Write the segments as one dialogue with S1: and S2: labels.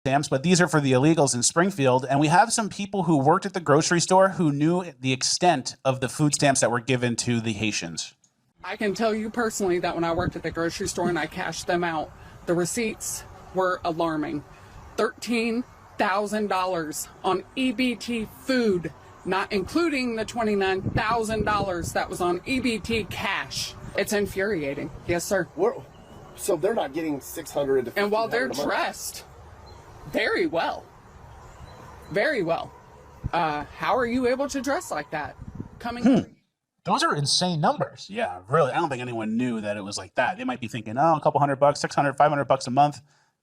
S1: stamps, but these are for the illegals in Springfield. And we have some people who worked at the grocery store who knew the extent of the food stamps that were given to the Haitians.
S2: I can tell you personally that when I worked at the grocery store and I cashed them out, the receipts were alarming. $13,000 on EBT food, not including the $29,000 that was on EBT cash. It's infuriating. Yes, sir.
S3: So they're not getting $600 to
S2: And while they're dressed very well, very well, how are you able to dress like that?
S4: Those are insane numbers.
S1: Yeah, really. I don't think anyone knew that it was like that. They might be thinking, oh, a couple $100, $600, $500 a month.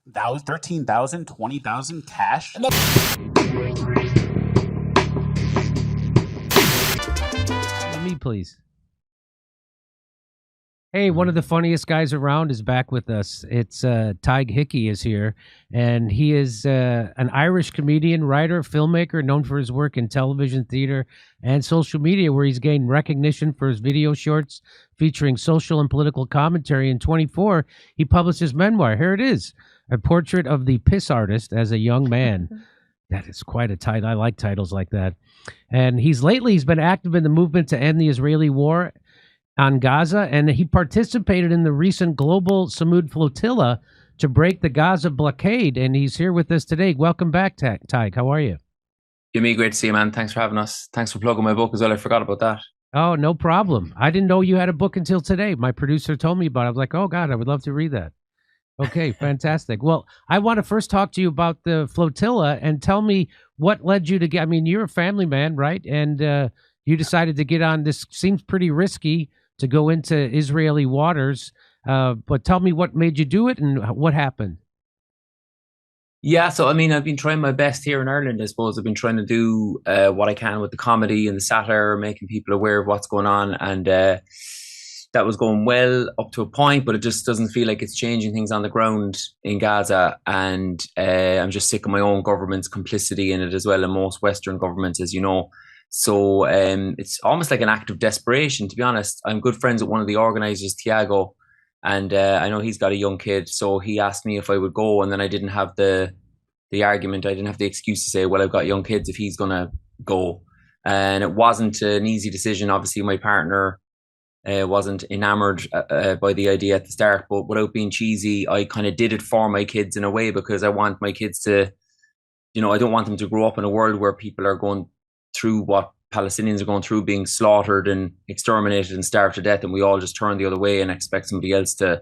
S1: That was $13,000, $20,000 cash.
S5: Me, please. Hey, one of the funniest guys around is back with us. It's Tig Hickey is here, and he is an Irish comedian, writer, filmmaker, known for his work in television, theater, and social media, where he's gained recognition for his video shorts featuring social and political commentary. In 24, he published his memoir. Here it is, A Portrait of the Piss Artist as a Young Man. That is quite a title. I like titles like that. And he's been active in the movement to end the Israeli war on Gaza, and he participated in the recent global Samud flotilla to break the Gaza blockade, and he's here with us today. Welcome back, Tig. How are you?
S6: Jimmy, great to see you, man. Thanks for having us. Thanks for plugging my book as well. I forgot about that.
S5: Oh, no problem. I didn't know you had a book until today. My producer told me about it. I was like, oh, God, I would love to read that. Okay, fantastic. Well, I want to first talk to you about the flotilla and tell me what led you to get, I mean, you're a family man, right? And you decided to get on this, seems pretty risky to go into Israeli waters. But tell me what made you do it and what happened.
S6: Yeah, so I mean, I've been trying my best here in Ireland, I suppose. I've been trying to do what I can with the comedy and the satire, making people aware of what's going on. And that was going well up to a point, but it just doesn't feel like it's changing things on the ground in Gaza. And I'm just sick of my own government's complicity in it as well, and most Western governments, as you know. So it's almost like an act of desperation, to be honest. I'm good friends with one of the organizers, Tiago, and I know he's got a young kid. So he asked me if I would go, and then I didn't have the argument. I didn't have the excuse to say, well, I've got young kids if he's going to go. And it wasn't an easy decision. Obviously, my partner wasn't enamored by the idea at the start, but without being cheesy, I kind of did it for my kids in a way, because I want my kids to, you know, I don't want them to grow up in a world where people are going through what Palestinians are going through, being slaughtered and exterminated and starved to death, and we all just turn the other way and expect somebody else to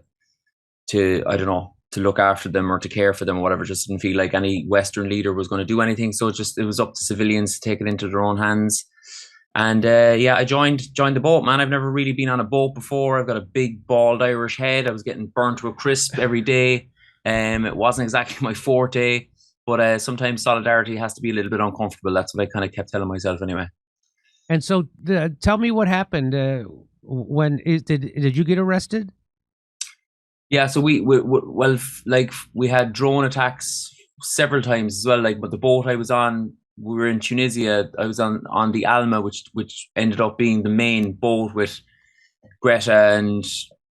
S6: I don't know, to look after them or to care for them or whatever. Just didn't feel like any Western leader was going to do anything. So it was up to civilians to take it into their own hands. And yeah, I joined the boat, man. I've never really been on a boat before. I've got a big bald Irish head. I was getting burnt to a crisp every day. It wasn't exactly my forte, but sometimes solidarity has to be a little bit uncomfortable. That's what I kind of kept telling myself anyway.
S5: And so tell me what happened. Did you get arrested?
S6: Yeah, so we had drone attacks several times as well. Like, but the boat I was on, we were in Tunisia. I was on the Alma, which ended up being the main boat with Greta and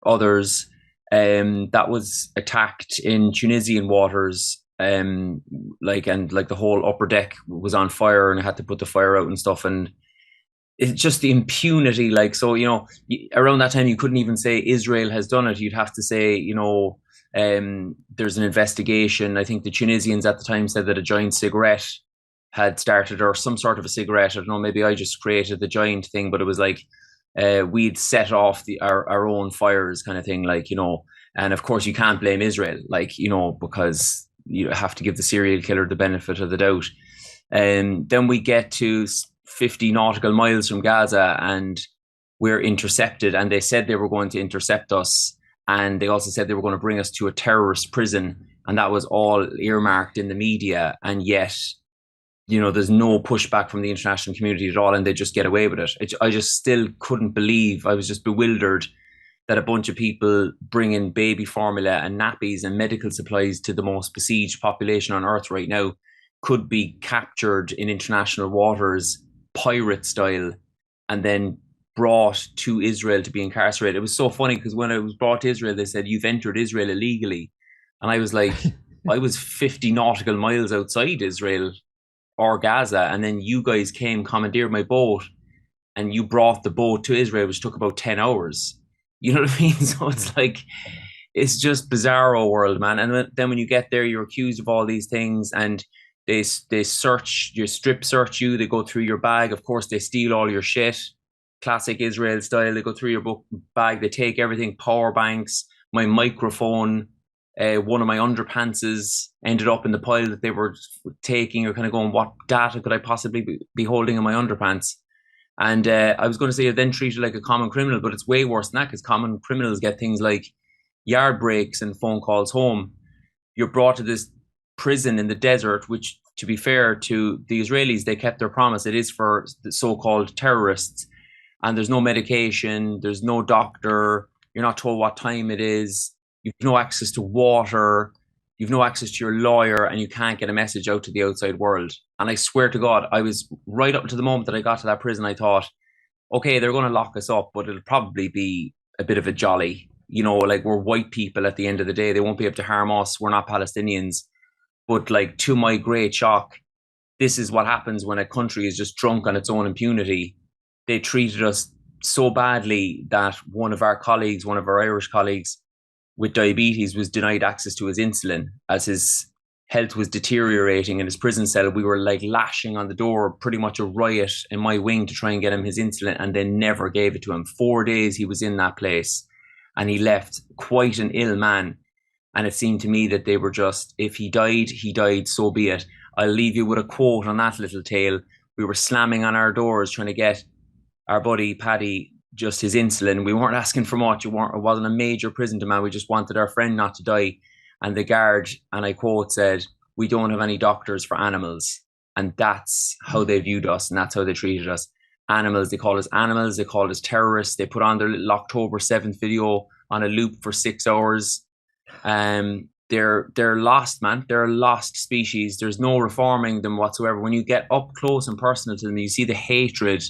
S6: others. That was attacked in Tunisian waters. The whole upper deck was on fire, and I had to put the fire out and stuff. And it's just the impunity. Like, so, you know, around that time you couldn't even say Israel has done it. You'd have to say, you know, there's an investigation. I think the Tunisians at the time said that a giant cigarette had started, or some sort of a cigarette. I don't know, maybe I just created the giant thing, but it was like we'd set off our own fires kind of thing, like, you know. And of course you can't blame Israel, like, you know, because you have to give the serial killer the benefit of the doubt. And then we get to 50 nautical miles from Gaza and we're intercepted, and they said they were going to intercept us, and they also said they were going to bring us to a terrorist prison, and that was all earmarked in the media. And yet, you know, there's no pushback from the international community at all, and they just get away with it. I just still couldn't believe. I was just bewildered that a bunch of people bringing baby formula and nappies and medical supplies to the most besieged population on earth right now could be captured in international waters, pirate style, and then brought to Israel to be incarcerated. It was so funny because when I was brought to Israel, they said, "You've entered Israel illegally." And I was like, I was 50 nautical miles outside Israel or Gaza, and then you guys came, commandeered my boat, and you brought the boat to Israel, which took about 10 hours. You know what I mean? So it's like, it's just bizarro world, man. And then when you get there, you're accused of all these things, and they search you, strip search you. They go through your bag. Of course, they steal all your shit, classic Israel style. They go through your bag. They take everything, power banks, my microphone, one of my underpantses ended up in the pile that they were taking, or kind of going, what data could I possibly be holding in my underpants? And I was going to say, then treated like a common criminal, but it's way worse than that, because common criminals get things like yard breaks and phone calls home. You're brought to this prison in the desert, which, to be fair to the Israelis, they kept their promise. It is for the so-called terrorists, and there's no medication, there's no doctor, you're not told what time it is, you've no access to water, you've no access to your lawyer, and you can't get a message out to the outside world. And I swear to God, I was right up to the moment that I got to that prison, I thought, okay, they're going to lock us up, but it'll probably be a bit of a jolly. You know, like, we're white people at the end of the day. They won't be able to harm us. We're not Palestinians. But, like, to my great shock, this is what happens when a country is just drunk on its own impunity. They treated us so badly that one of our Irish colleagues with diabetes was denied access to his insulin as his health was deteriorating in his prison cell. We were like lashing on the door, pretty much a riot in my wing, to try and get him his insulin, and they never gave it to him. 4 days he was in that place, and he left quite an ill man. And it seemed to me that they were just, if he died, so be it. I'll leave you with a quote on that little tale. We were slamming on our doors trying to get our buddy Paddy just his insulin. We weren't asking for much. It wasn't a major prison demand. We just wanted our friend not to die. And the guard, and I quote, said, "We don't have any doctors for animals." And that's how they viewed us, and that's how they treated us. Animals, they called us animals, they called us terrorists. They put on their little October 7th video on a loop for 6 hours. They're lost, man. They're a lost species. There's no reforming them whatsoever. When you get up close and personal to them, you see the hatred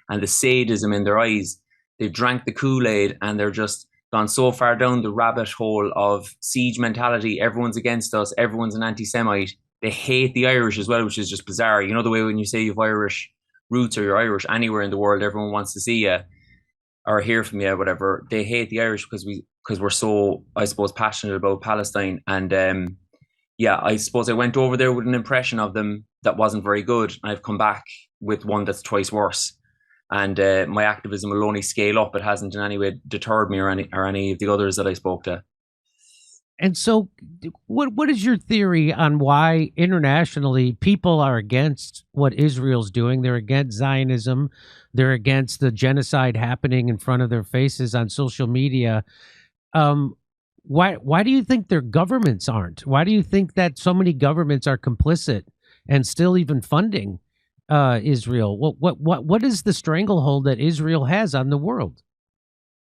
S6: and the sadism in their eyes. They've drank the Kool-Aid, and they're just gone so far down the rabbit hole of siege mentality. Everyone's against us. Everyone's an anti-Semite. They hate the Irish as well, which is just bizarre. You know, the way when you say you've Irish roots or you're Irish anywhere in the world, everyone wants to see you or hear from you, whatever. They hate the Irish because we're so, I suppose, passionate about Palestine. And yeah, I suppose I went over there with an impression of them that wasn't very good. I've come back with one that's twice worse. And my activism will only scale up. It hasn't in any way deterred me or any of the others that I spoke to.
S5: And so what is your theory on why internationally people are against what Israel's doing? They're against Zionism. They're against the genocide happening in front of their faces on social media. Why do you think their governments aren't? Why do you think that so many governments are complicit and still even funding Israel? What is the stranglehold that Israel has on the world?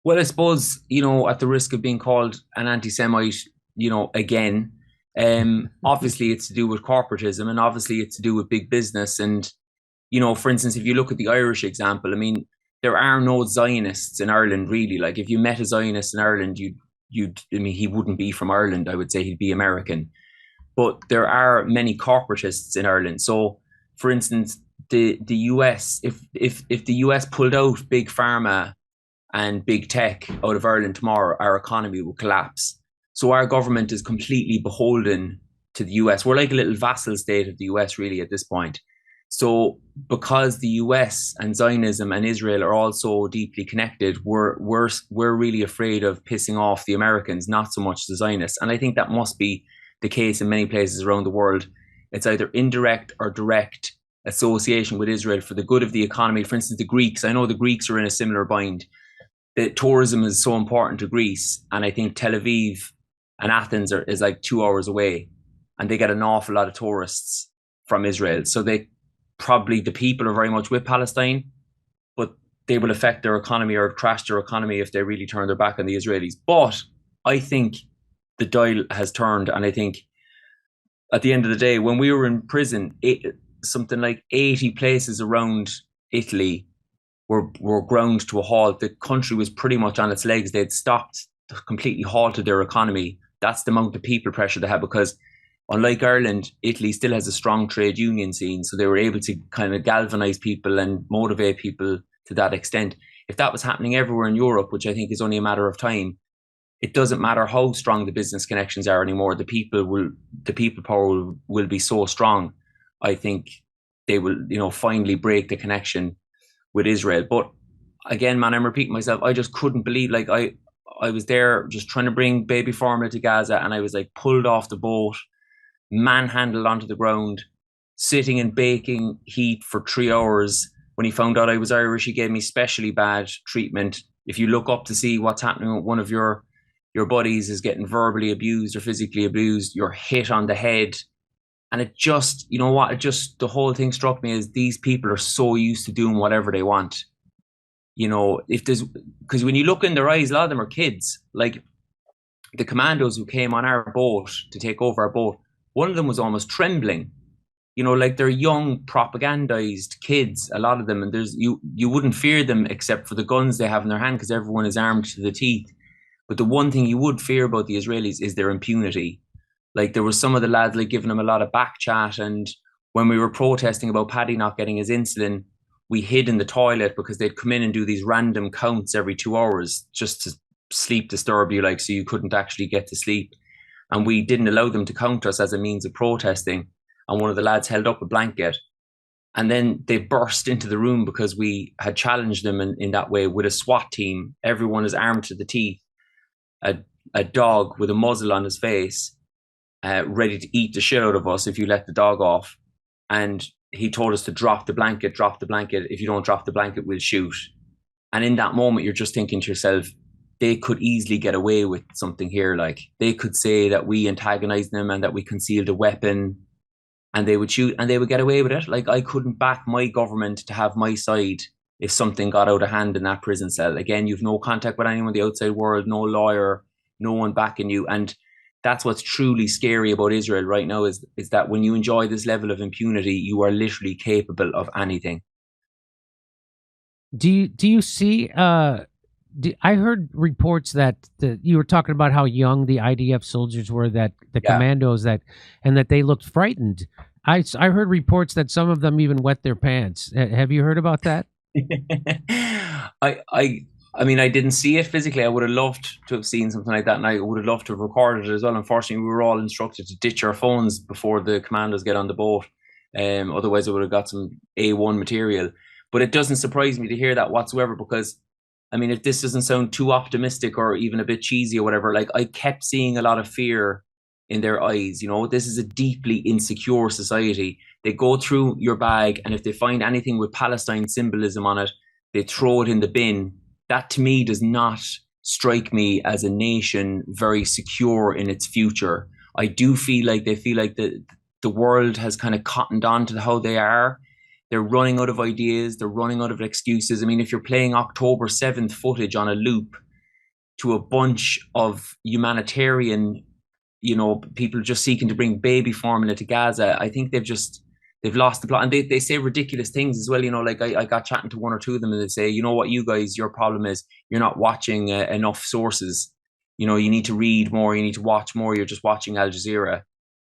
S6: Well, I suppose, you know, at the risk of being called an anti-Semite, you know, again, obviously it's to do with corporatism, and obviously it's to do with big business. And, you know, for instance, if you look at the Irish example, I mean, there are no Zionists in Ireland, really. Like, if you met a Zionist in Ireland, I mean, he wouldn't be from Ireland. I would say he'd be American. But there are many corporatists in Ireland. So, for instance, the US, if the US pulled out big pharma and big tech out of Ireland tomorrow, our economy will collapse. So our government is completely beholden to the US. We're like a little vassal state of the US, really, at this point. So because the US and Zionism and Israel are all so deeply connected, we're really afraid of pissing off the Americans, not so much the Zionists. And I think that must be the case in many places around the world. It's either indirect or direct association with Israel for the good of the economy. For instance, the Greeks, I know the Greeks are in a similar bind. The tourism is so important to Greece, and I think Tel Aviv and Athens is like 2 hours away, and they get an awful lot of tourists from Israel. So the people are very much with Palestine, but they will affect their economy or crash their economy if they really turn their back on the Israelis. But I think the dial has turned, and I think at the end of the day, when we were in prison, something like 80 places around Italy were ground to a halt. The country was pretty much on its legs. They'd stopped, completely halted their economy. That's the amount of people pressure they had, because unlike Ireland, Italy still has a strong trade union scene, so they were able to kind of galvanize people and motivate people to that extent. If that was happening everywhere in Europe, which I think is only a matter of time, it doesn't matter how strong the business connections are anymore. The people power will be so strong. I think they will, finally break the connection with Israel. But again, man, I'm repeating myself. I just couldn't believe, like, I was there just trying to bring baby formula to Gaza, and I was like pulled off the boat, manhandled onto the ground, sitting in baking heat for 3 hours. When he found out I was Irish, he gave me specially bad treatment. If you look up to see what's happening with one of your buddies is getting verbally abused or physically abused, you're hit on the head. And it just, the whole thing struck me as these people are so used to doing whatever they want. Because when you look in their eyes, a lot of them are kids. Like the commandos who came on our boat to take over our boat, one of them was almost trembling. Like they're young, propagandized kids, a lot of them. And you wouldn't fear them except for the guns they have in their hand because everyone is armed to the teeth. But the one thing you would fear about the Israelis is their impunity. Like there was some of the lads like giving them a lot of back chat. And when we were protesting about Paddy not getting his insulin, we hid in the toilet because they'd come in and do these random counts every 2 hours just to sleep disturb you, like, so you couldn't actually get to sleep. And we didn't allow them to count us as a means of protesting. And one of the lads held up a blanket. And then they burst into the room because we had challenged them in that way with a SWAT team. Everyone is armed to the teeth. A dog with a muzzle on his face, ready to eat the shit out of us if you let the dog off. And he told us to drop the blanket. If you don't drop the blanket, we'll shoot. And in that moment, you're just thinking to yourself, they could easily get away with something here. Like they could say that we antagonized them and that we concealed a weapon, and they would shoot and they would get away with it. Like I couldn't back my government to have my side if something got out of hand in that prison cell. Again, you've no contact with anyone in the outside world, no lawyer, no one backing you. And that's what's truly scary about Israel right now is that when you enjoy this level of impunity, you are literally capable of anything.
S5: Do you see? I heard reports that you were talking about how young the IDF soldiers were, that the commandos and that they looked frightened. I heard reports that some of them even wet their pants. Have you heard about that?
S6: I mean, I didn't see it physically. I would have loved to have seen something like that, and I would have loved to have recorded it as well. Unfortunately, we were all instructed to ditch our phones before the commandos get on the boat. Otherwise, I would have got some A1 material. But it doesn't surprise me to hear that whatsoever, because, I mean, if this doesn't sound too optimistic or even a bit cheesy or whatever, like I kept seeing a lot of fear in their eyes. This is a deeply insecure society. They go through your bag, and if they find anything with Palestine symbolism on it, they throw it in the bin. That to me does not strike me as a nation very secure in its future. I do feel like they feel like the world has kind of cottoned on to how they are. They're running out of ideas. They're running out of excuses. I mean, if you're playing October 7th footage on a loop to a bunch of humanitarian, people just seeking to bring baby formula to Gaza, I think they've lost the plot. And they say ridiculous things as well. Like I got chatting to one or two of them, and they say, you know what, you guys, your problem is you're not watching enough sources. You need to read more. You need to watch more. You're just watching Al Jazeera.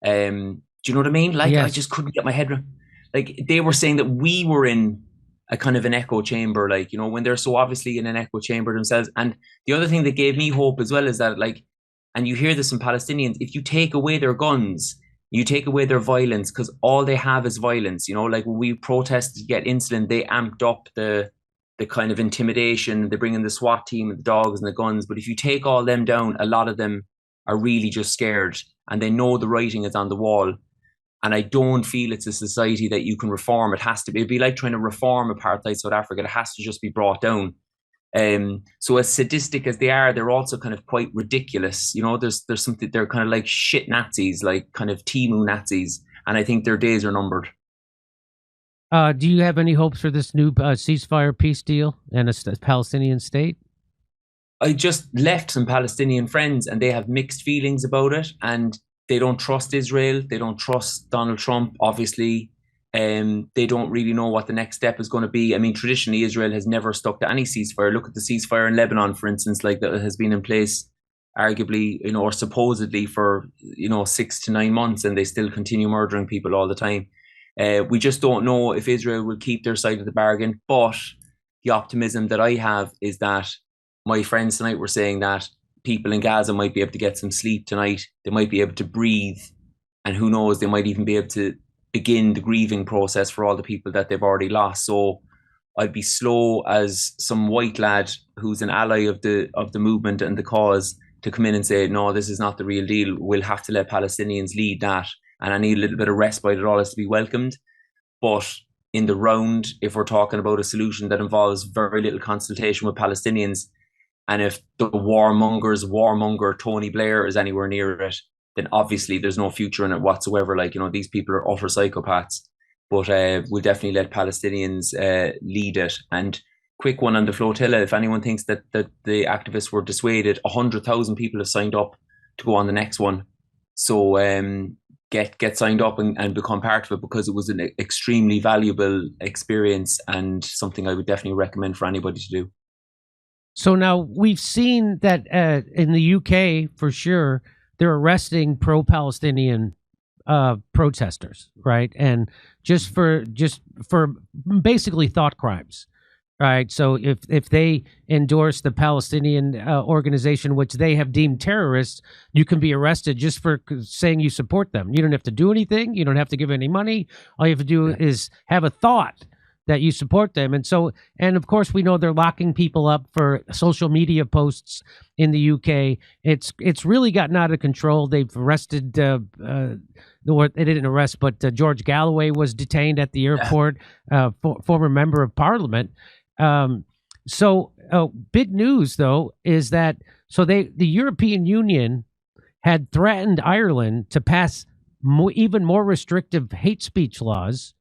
S6: Do you know what I mean? Like, yes. I just couldn't get my head around. Like, they were saying that we were in a kind of an echo chamber, like, when they're so obviously in an echo chamber themselves. And the other thing that gave me hope as well is that, like, and you hear this in Palestinians, if you take away their guns, you take away their violence, because all they have is violence. Like when we protested to get insulin, they amped up the kind of intimidation. They bring in the SWAT team and the dogs and the guns. But if you take all them down, a lot of them are really just scared, and they know the writing is on the wall. And I don't feel it's a society that you can reform. It'd be like trying to reform apartheid South Africa. It has to just be brought down. So as sadistic as they are, they're also kind of quite ridiculous. There's something, they're kind of like shit Nazis, like kind of Timu Nazis. And I think their days are numbered.
S5: Do you have any hopes for this new ceasefire peace deal and a Palestinian state?
S6: I just left some Palestinian friends, and they have mixed feelings about it. And they don't trust Israel. They don't trust Donald Trump, obviously. They don't really know what the next step is going to be. I mean, traditionally, Israel has never stuck to any ceasefire. Look at the ceasefire in Lebanon, for instance, like that has been in place arguably, or supposedly for, 6 to 9 months, and they still continue murdering people all the time. We just don't know if Israel will keep their side of the bargain. But the optimism that I have is that my friends tonight were saying that people in Gaza might be able to get some sleep tonight. They might be able to breathe. And who knows, they might even be able to begin the grieving process for all the people that they've already lost. So I'd be slow as some white lad who's an ally of the movement and the cause to come in and say, no, this is not the real deal. We'll have to let Palestinians lead that. And I need a little bit of respite. It all has to be welcomed. But in the round, if we're talking about a solution that involves very little consultation with Palestinians, and if the warmonger Tony Blair is anywhere near it, then obviously there's no future in it whatsoever. Like, these people are utter psychopaths. But we'll definitely let Palestinians lead it. And quick one on the flotilla, if anyone thinks that the activists were dissuaded, 100,000 people have signed up to go on the next one. So get signed up and become part of it, because it was an extremely valuable experience and something I would definitely recommend for anybody to do.
S5: So now we've seen that in the UK, for sure, they're arresting pro-Palestinian protesters, right? And just for basically thought crimes, right? So if they endorse the Palestinian organization, which they have deemed terrorists, you can be arrested just for saying you support them. You don't have to do anything. You don't have to give any money. All you have to do is have a thought that you support them. And of course, we know they're locking people up for social media posts in the UK. It's really gotten out of control. They've arrested, or they didn't arrest, but George Galloway was detained at the airport, former member of parliament. So big news, though, is that the European Union had threatened Ireland to pass even more restrictive hate speech laws,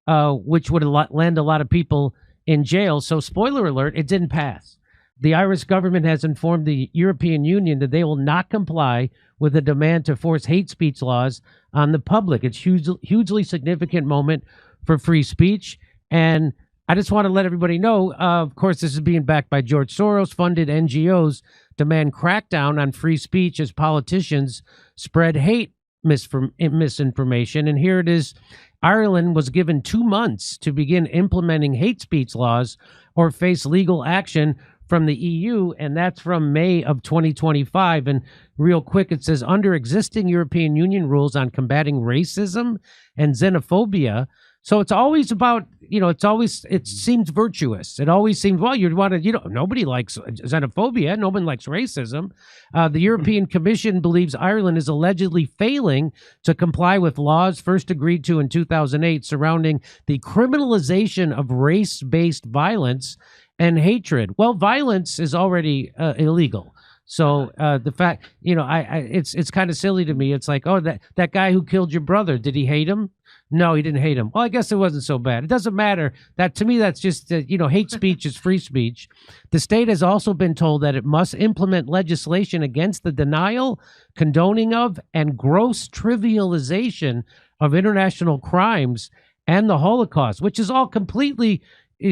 S5: which would land a lot of people in jail. So spoiler alert, it didn't pass. The Irish government has informed the European Union that they will not comply with a demand to force hate speech laws on the public. It's hugely significant moment for free speech. And I just want to let everybody know, of course, this is being backed by George Soros-funded NGOs demand crackdown on free speech as politicians spread hate misinformation. And here it is. Ireland was given 2 months to begin implementing hate speech laws or face legal action from the EU, and that's from May of 2025. And real quick, it says, under existing European Union rules on combating racism and xenophobia. So it's always about, it seems virtuous. It always seems, well, you'd want to, nobody likes xenophobia. No one likes racism. The European Commission believes Ireland is allegedly failing to comply with laws first agreed to in 2008 surrounding the criminalization of race-based violence and hatred. Well, violence is already illegal. So the fact, it's kind of silly to me. It's like, oh, that guy who killed your brother, did he hate him? No, he didn't hate him. Well, I guess it wasn't so bad. It doesn't matter. That to me, that's just, hate speech is free speech. The state has also been told that it must implement legislation against the denial, condoning of, and gross trivialization of international crimes and the Holocaust, which is all completely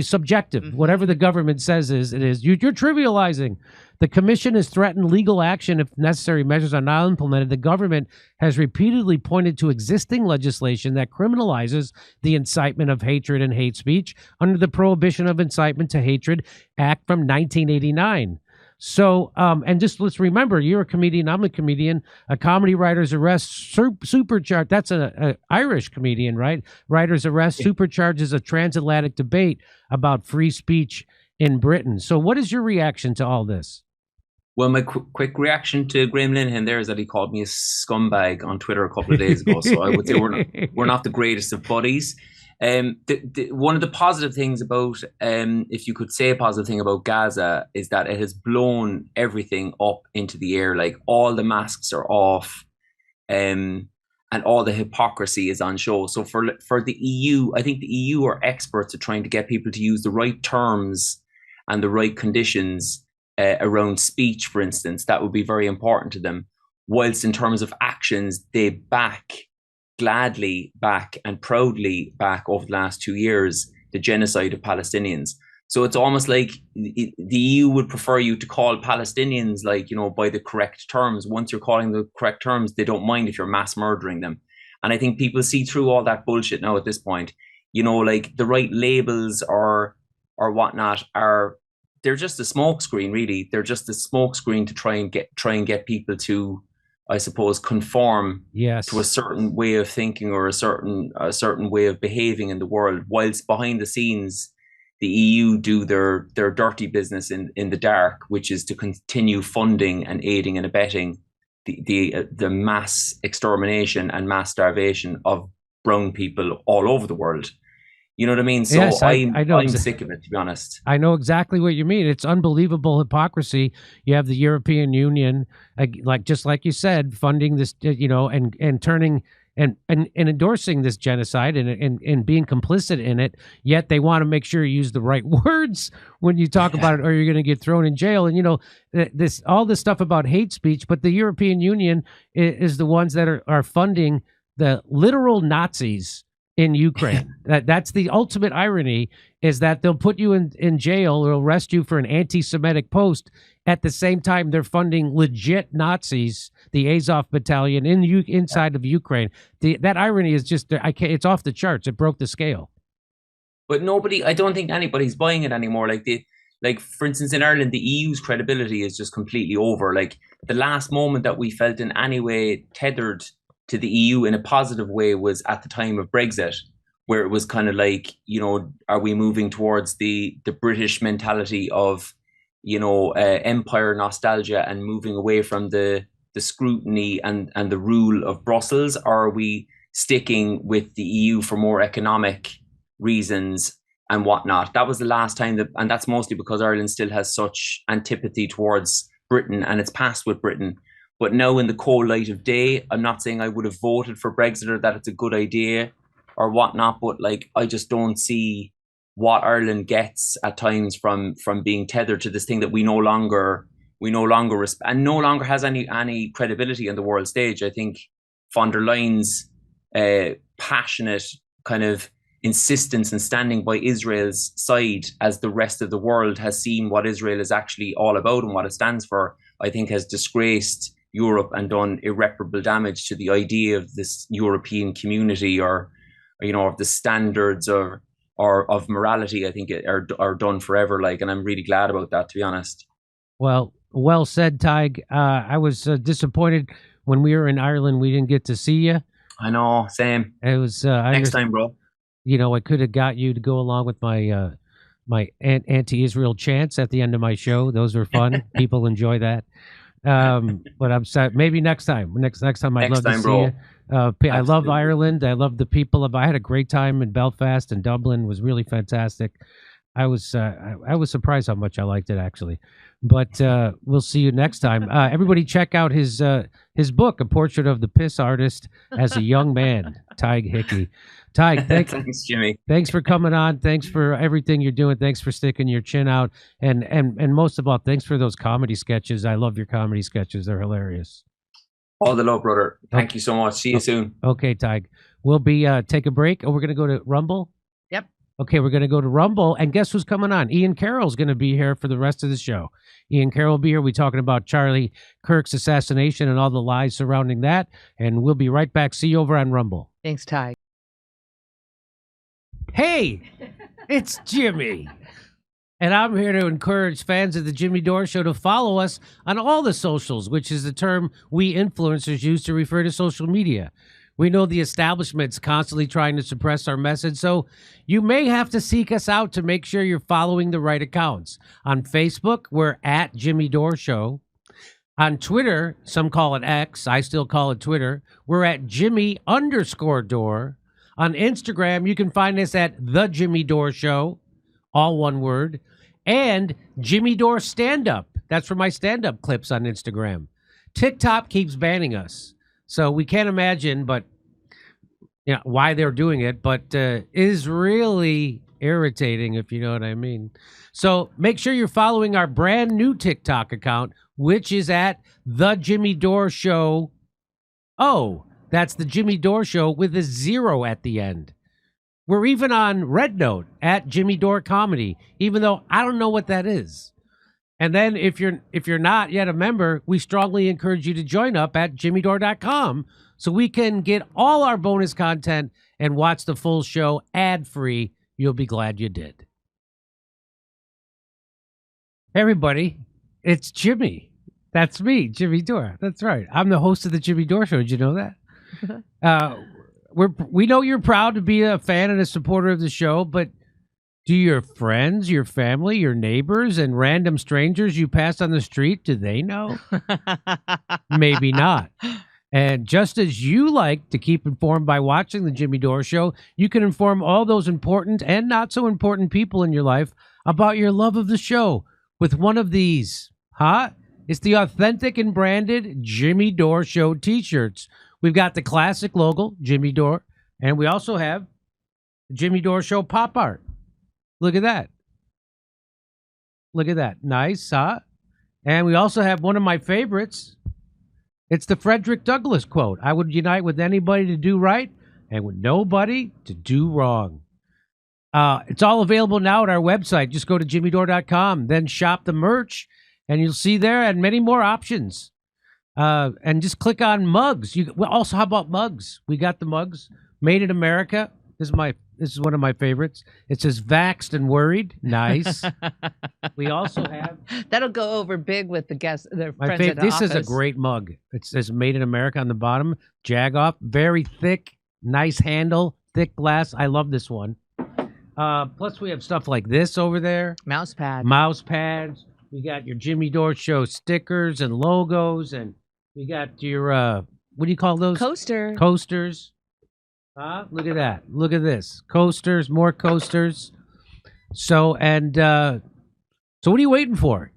S5: subjective. Mm-hmm. Whatever the government says it is. You're trivializing. The commission has threatened legal action if necessary measures are not implemented. The government has repeatedly pointed to existing legislation that criminalizes the incitement of hatred and hate speech under the Prohibition of Incitement to Hatred Act from 1989. So, and just let's remember, you're a comedian, I'm a comedian. A comedy writer's arrest supercharged. That's an Irish comedian, right? Writer's arrest supercharges a transatlantic debate about free speech in Britain. So what is your reaction to all this?
S6: Well, my quick reaction to Graham Linehan there is that he called me a scumbag on Twitter a couple of days ago. So I would say we're not the greatest of buddies. One of the positive things about, if you could say a positive thing about Gaza, is that it has blown everything up into the air. Like all the masks are off, and all the hypocrisy is on show. So for the EU, I think the EU are experts at trying to get people to use the right terms and the right conditions around speech, for instance. That would be very important to them. Whilst in terms of actions, they gladly back and proudly back over the last 2 years the genocide of Palestinians. So it's almost like the EU would prefer you to call Palestinians, like, by the correct terms. Once you're calling the correct terms, they don't mind if you're mass murdering them. And I think people see through all that bullshit now at this point. Like the right labels or whatnot they're just a smokescreen, really. They're just a smokescreen to try and get people to, I suppose, conform to a certain way of thinking or a certain way of behaving in the world, whilst behind the scenes the EU do their dirty business in the dark, which is to continue funding and aiding and abetting the mass extermination and mass starvation of brown people all over the world. You know what I mean? So
S5: yes,
S6: I'm sick of it, to be honest.
S5: I know exactly what you mean. It's unbelievable hypocrisy. You have the European Union, just like you said, funding this, and turning and endorsing this genocide and being complicit in it. Yet they want to make sure you use the right words when you talk about it, or you're going to get thrown in jail. And all this stuff about hate speech, but the European Union is the ones that are funding the literal Nazis in Ukraine. That's the ultimate irony, is that they'll put you in jail or arrest you for an anti-Semitic post. At the same time, they're funding legit Nazis, the Azov battalion inside of Ukraine. That irony is just, it's off the charts. It broke the scale.
S6: But I don't think anybody's buying it anymore. Like for instance, in Ireland, the EU's credibility is just completely over. Like the last moment that we felt in any way tethered to the EU in a positive way was at the time of Brexit, where it was kind of like, are we moving towards the British mentality of, empire nostalgia and moving away from the scrutiny and the rule of Brussels? Or are we sticking with the EU for more economic reasons and whatnot? That was the last time and that's mostly because Ireland still has such antipathy towards Britain and its past with Britain. But now in the cold light of day, I'm not saying I would have voted for Brexit or that it's a good idea or whatnot, but I just don't see what Ireland gets at times from being tethered to this thing that we no longer respect and no longer has any credibility on the world stage. I think von der Leyen's passionate kind of insistence and standing by Israel's side as the rest of the world has seen what Israel is actually all about and what it stands for, I think has disgraced Europe and done irreparable damage to the idea of this European community or of the standards or of morality. I think are done forever. And I'm really glad about that, to be honest.
S5: Well said, Tig. I was disappointed when we were in Ireland. We didn't get to see you.
S6: I know, same.
S5: It was
S6: next time, bro.
S5: I could have got you to go along with my my anti-Israel chants at the end of my show. Those were fun. People enjoy that. But I'm sorry. Maybe next time. Next time, I'd love to see you. I love Ireland. I love the people I had a great time in Belfast and Dublin. It was really fantastic. I was surprised how much I liked it, actually. But we'll see you next time. Everybody check out his book, A Portrait of the Piss Artist as a Young Man, Tig Hickey. Tig,
S6: thanks, Jimmy.
S5: Thanks for coming on. Thanks for everything you're doing. Thanks for sticking your chin out. And most of all, thanks for those comedy sketches. I love your comedy sketches. They're hilarious.
S6: All the love, brother. Thank you so much. See you soon.
S5: Okay, Tig. We'll be take a break. We're going to go to Rumble.
S7: Yep.
S5: Okay, we're going to go to Rumble. And guess who's coming on? Ian Carroll's going to be here for the rest of the show. Ian Carroll will be here. We're talking about Charlie Kirk's assassination and all the lies surrounding that. And we'll be right back. See you over on Rumble.
S7: Thanks, Tig.
S5: Hey, it's Jimmy. And I'm here to encourage fans of the Jimmy Dore Show to follow us on all the socials, which is the term we influencers use to refer to social media. We know the establishment's constantly trying to suppress our message, so you may have to seek us out to make sure you're following the right accounts. On Facebook, we're at Jimmy Dore Show. On Twitter, some call it X, I still call it Twitter, we're at Jimmy_Dore. On Instagram, you can find us at The Jimmy Dore Show, all one word, and Jimmy Dore Stand-Up. That's for my stand-up clips on Instagram. TikTok keeps banning us, so we can't imagine why they're doing it, but it is really irritating, if you know what I mean. So make sure you're following our brand new TikTok account, which is at The Jimmy Dore Show. Oh, that's The Jimmy Dore Show with a 0 at the end. We're even on Red Note at Jimmy Dore Comedy, even though I don't know what that is. And then if you're not yet a member, we strongly encourage you to join up at jimmydore.com so we can get all our bonus content and watch the full show ad-free. You'll be glad you did. Hey everybody, it's Jimmy. That's me, Jimmy Dore. That's right. I'm the host of the Jimmy Dore Show. Did you know that? We know you're proud to be a fan and a supporter of the show, but do your friends, your family, your neighbors, and random strangers you pass on the street, do they know? Maybe not. And just as you like to keep informed by watching the Jimmy Dore Show, you can inform all those important and not so important people in your life about your love of the show with one of these. It's the authentic and branded Jimmy Dore Show t-shirts. We've got the classic logo, Jimmy Dore, and we also have the Jimmy Dore Show pop art. Look at that. Look at that. Nice, huh? And we also have one of my favorites. It's the Frederick Douglass quote. I would unite with anybody to do right and with nobody to do wrong. It's all available now at our website. Just go to jimmydore.com, then shop the merch, and you'll see there and many more options. And just click on mugs. Also, how about mugs? We got the mugs. Made in America. This is one of my favorites. It says "Vaxxed and Worried." Nice. We also have
S7: that'll go over big with the guests. Their friends at the
S5: This
S7: office.
S5: is a great mug. It says "Made in America" on the bottom. Jag-off, very thick, nice handle, thick glass. I love this one. Plus, we have stuff like this over there.
S7: Mouse pad.
S5: Mouse pads. We got your Jimmy Dore Show stickers and logos, and we got your what do you call those?
S7: Coaster.
S5: Coasters. Look at that. Look at this. Coasters, more coasters. So, and so what are you waiting for?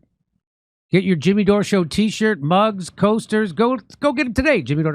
S5: Get your Jimmy Dore Show t-shirt, mugs, coasters. Go get them today, jimmydore.com.